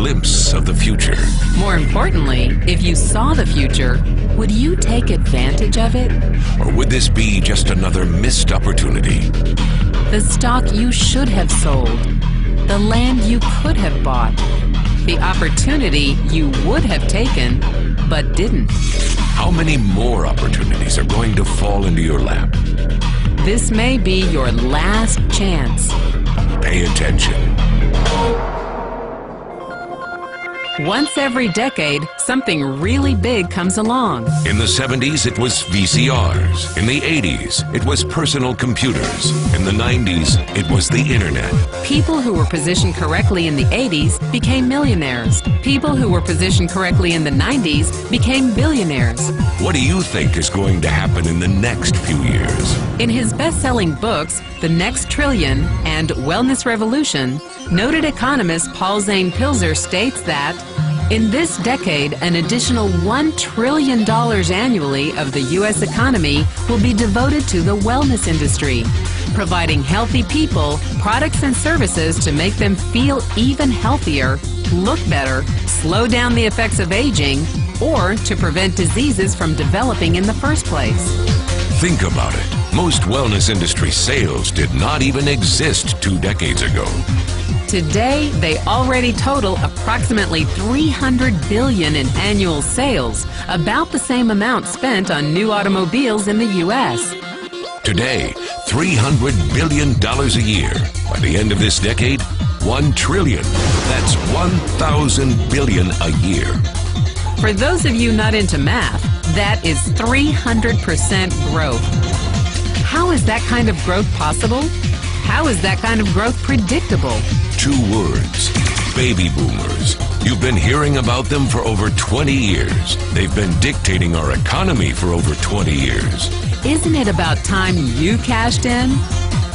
glimpse of the future. More importantly, if you saw the future, would you take advantage of it? Or would this be just another missed opportunity? The stock you should have sold, the land you could have bought, the opportunity you would have taken, but didn't. How many more opportunities are going to fall into your lap? This may be your last chance. Pay attention. Once every decade, something really big comes along. In the 70s, it was VCRs. In the 80s, it was personal computers. In the 90s, it was the internet. People who were positioned correctly in the 80s became millionaires. People who were positioned correctly in the 90s became billionaires. What do you think is going to happen in the next few years? In his best-selling books, The Next Trillion and Wellness Revolution, noted economist Paul Zane Pilzer states that in this decade, an additional $1 trillion annually of the U.S. economy will be devoted to the wellness industry, providing healthy people products and services to make them feel even healthier, look better, slow down the effects of aging, or to prevent diseases from developing in the first place. Think about it. Most wellness industry sales did not even exist 2 decades ago. Today, they already total approximately $300 billion in annual sales, about the same amount spent on new automobiles in the U.S. Today, $300 billion a year. By the end of this decade, $1 trillion. That's 1,000 billion a year. For those of you not into math, that is 300% growth. How is that kind of growth possible? How is that kind of growth predictable? 2 words: baby boomers. You've been hearing about them for over 20 years. They've been dictating our economy for over 20 years. Isn't it about time you cashed in?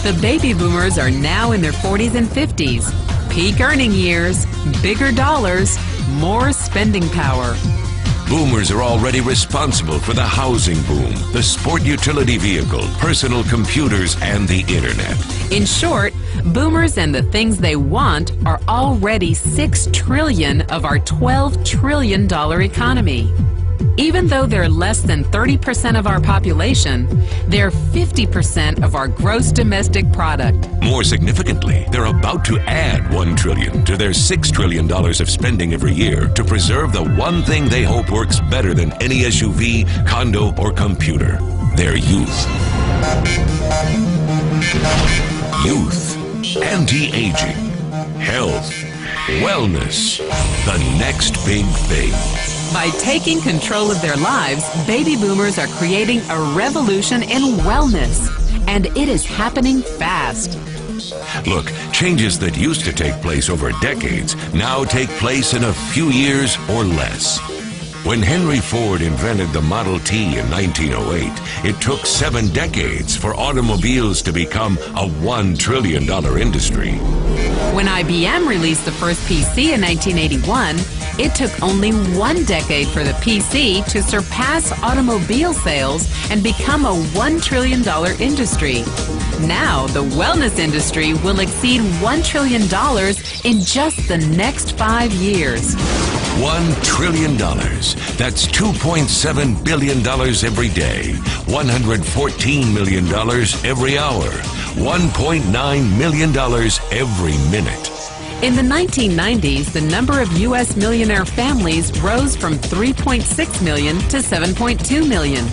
The baby boomers are now in their 40s and 50s. Peak earning years, bigger dollars, more spending power. Boomers are already responsible for the housing boom, the sport utility vehicle, personal computers, and the internet. In short, boomers and the things they want are already $6 trillion of our $12 trillion economy. Even though they're less than 30% of our population, they're 50% of our gross domestic product. More significantly, they're about to add $1 trillion to their $6 trillion of spending every year to preserve the one thing they hope works better than any SUV, condo, or computer: their youth. Youth, anti-aging, health, wellness, the next big thing. By taking control of their lives, baby boomers are creating a revolution in wellness, and it is happening fast. Look, changes that used to take place over decades now take place in a few years or less. When Henry Ford invented the Model T in 1908, it took 7 decades for automobiles to become a $1 trillion industry. When IBM released the first PC in 1981, it took only 1 decade for the PC to surpass automobile sales and become a $1 trillion industry. Now, the wellness industry will exceed $1 trillion in just the next 5 years. $1 trillion. That's $2.7 billion every day, $114 million every hour, $1.9 million every minute. In the 1990s, the number of U.S. millionaire families rose from 3.6 million to 7.2 million.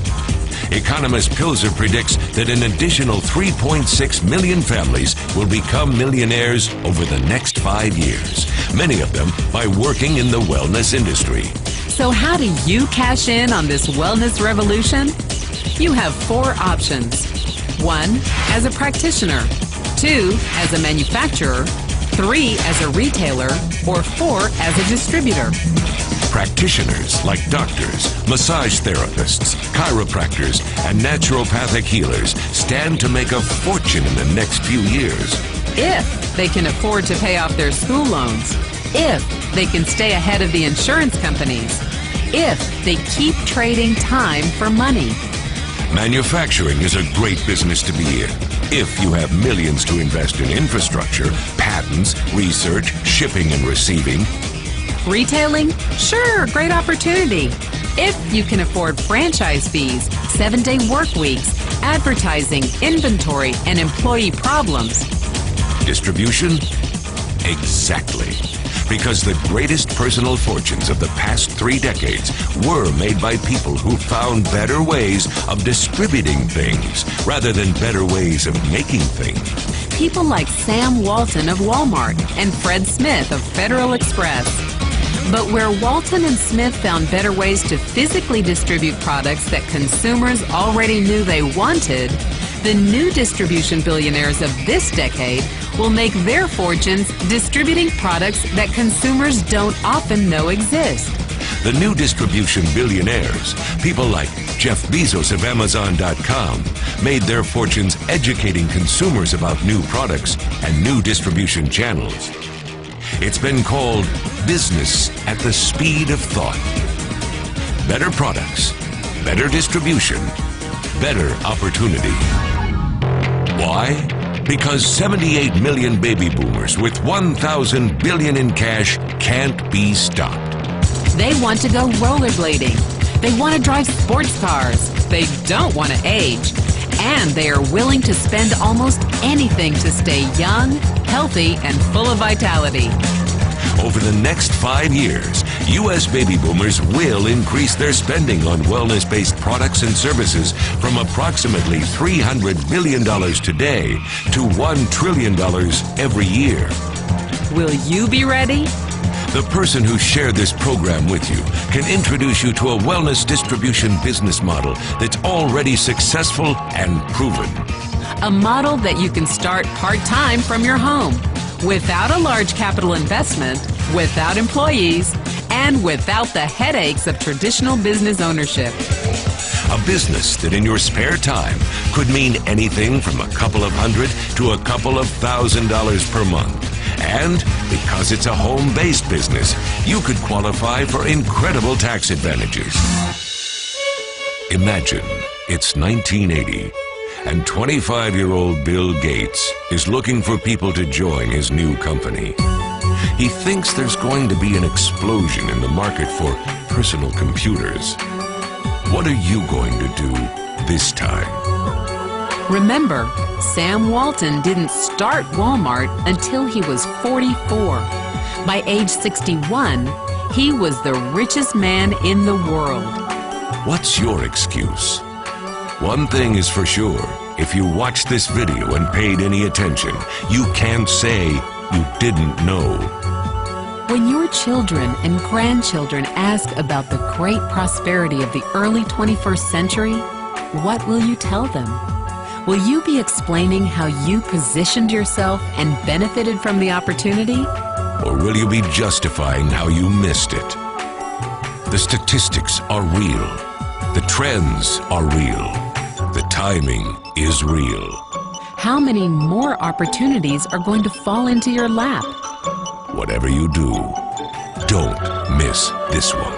Economist Pilzer predicts that an additional 3.6 million families will become millionaires over the next 5 years, many of them by working in the wellness industry. So how do you cash in on this wellness revolution? You have 4 options. 1, as a practitioner. 2, as a manufacturer. 3, as a retailer. Or 4, as a distributor. Practitioners like doctors, massage therapists, chiropractors, and naturopathic healers stand to make a fortune in the next few years. If they can afford to pay off their school loans. If they can stay ahead of the insurance companies. If they keep trading time for money. Manufacturing is a great business to be in. If you have millions to invest in infrastructure, patents, research, shipping and receiving. Retailing? Sure, great opportunity. If you can afford franchise fees, 7-day work weeks, advertising, inventory, and employee problems. Distribution? Exactly. Because the greatest personal fortunes of the past 3 decades were made by people who found better ways of distributing things rather than better ways of making things. People like Sam Walton of Walmart and Fred Smith of Federal Express. But where Walton and Smith found better ways to physically distribute products that consumers already knew they wanted, the new distribution billionaires of this decade will make their fortunes distributing products that consumers don't often know exist. The new distribution billionaires, people like Jeff Bezos of Amazon.com, made their fortunes educating consumers about new products and new distribution channels. It's been called business at the speed of thought. Better products, better distribution, better opportunity. Why? Because 78 million baby boomers with 1,000 billion in cash can't be stopped. They want to go rollerblading. They want to drive sports cars. They don't want to age. And they are willing to spend almost anything to stay young, healthy, and full of vitality. Over the next 5 years, U.S. baby boomers will increase their spending on wellness-based products and services from approximately $300 billion today to $1 trillion every year. Will you be ready? The person who shared this program with you can introduce you to a wellness distribution business model that's already successful and proven. A model that you can start part-time from your home, without a large capital investment, without employees, and without the headaches of traditional business ownership. A business that in your spare time could mean anything from a couple of hundred to a couple of $1,000s per month. And because it's a home-based business, you could qualify for incredible tax advantages. Imagine it's 1980 and 25-year-old Bill Gates is looking for people to join his new company. He thinks there's going to be an explosion in the market for personal computers. What are you going to do this time? Remember, Sam Walton didn't start Walmart until he was 44. By age 61, he was the richest man in the world. What's your excuse? One thing is for sure, if you watched this video and paid any attention, you can't say you didn't know. When your children and grandchildren ask about the great prosperity of the early 21st century, what will you tell them? Will you be explaining how you positioned yourself and benefited from the opportunity? Or will you be justifying how you missed it? The statistics are real. The trends are real. The timing is real. How many more opportunities are going to fall into your lap? Whatever you do, don't miss this one.